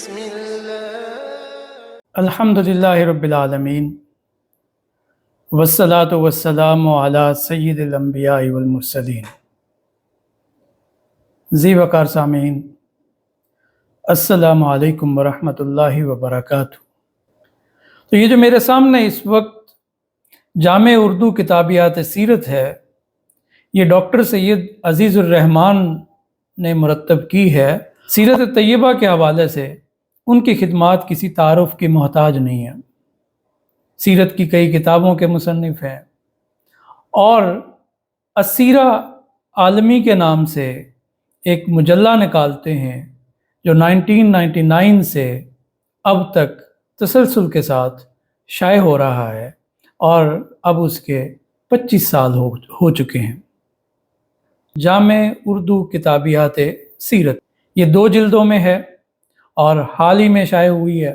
بسم اللہ الحمدللہ رب العالمین والصلاة والسلام علی سید الانبیاء والمرسلین۔ زی وقار سامعین، السلام علیکم ورحمۃ اللہ وبرکاتہ۔ تو یہ جو میرے سامنے اس وقت جامع اردو کتابیات سیرت ہے، یہ ڈاکٹر سید عزیز الرحمان نے مرتب کی ہے۔ سیرت طیبہ کے حوالے سے ان کی خدمات کسی تعارف کی محتاج نہیں ہیں۔ سیرت کی کئی کتابوں کے مصنف ہیں، اور السیرہ عالمی کے نام سے ایک مجلہ نکالتے ہیں جو 1999 سے اب تک تسلسل کے ساتھ شائع ہو رہا ہے، اور اب اس کے 25 سال ہو چکے ہیں۔ جامع اردو کتابیات سیرت یہ 2 جلدوں میں ہے اور حال ہی میں شائع ہوئی ہے،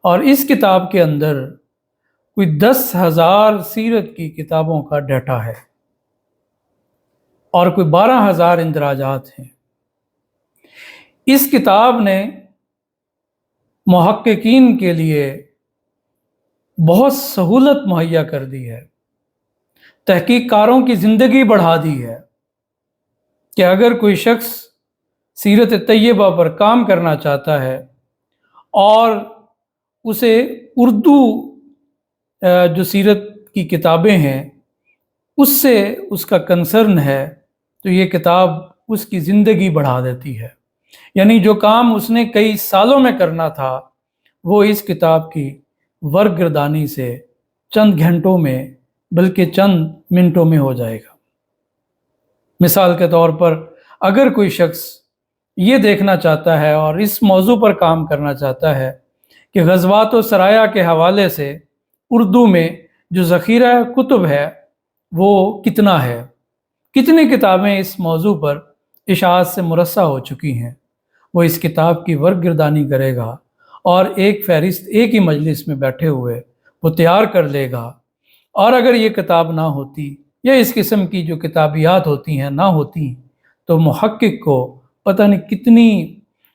اور اس کتاب کے اندر کوئی 10,000 سیرت کی کتابوں کا ڈیٹا ہے اور کوئی 12,000 اندراجات ہیں۔ اس کتاب نے محققین کے لیے بہت سہولت مہیا کر دی ہے، تحقیق کاروں کی زندگی بڑھا دی ہے کہ اگر کوئی شخص سیرت طیبہ پر کام کرنا چاہتا ہے اور اسے اردو جو سیرت کی کتابیں ہیں اس سے اس کا کنسرن ہے، تو یہ کتاب اس کی زندگی بڑھا دیتی ہے۔ یعنی جو کام اس نے کئی سالوں میں کرنا تھا وہ اس کتاب کی ورق گردانی سے چند گھنٹوں میں بلکہ چند منٹوں میں ہو جائے گا۔ مثال کے طور پر اگر کوئی شخص یہ دیکھنا چاہتا ہے اور اس موضوع پر کام کرنا چاہتا ہے کہ غزوات و سرایا کے حوالے سے اردو میں جو ذخیرہ کتب ہے وہ کتنا ہے، کتنی کتابیں اس موضوع پر اشاعت سے مرصع ہو چکی ہیں، وہ اس کتاب کی ورق گردانی کرے گا اور ایک فہرست ایک ہی مجلس میں بیٹھے ہوئے وہ تیار کر لے گا۔ اور اگر یہ کتاب نہ ہوتی یا اس قسم کی جو کتابیات ہوتی ہیں نہ ہوتی تو محقق کو پتہ نہیں کتنی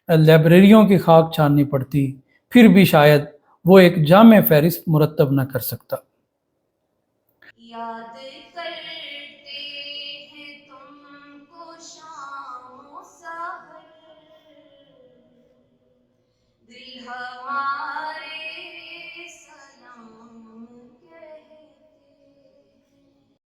لائبریریوں کی خاک چھاننی پڑتی، پھر بھی شاید وہ ایک جامع فہرست مرتب نہ کر سکتا۔ یاد کرتے ہیں تم کو شام و سحر، دل ہمارا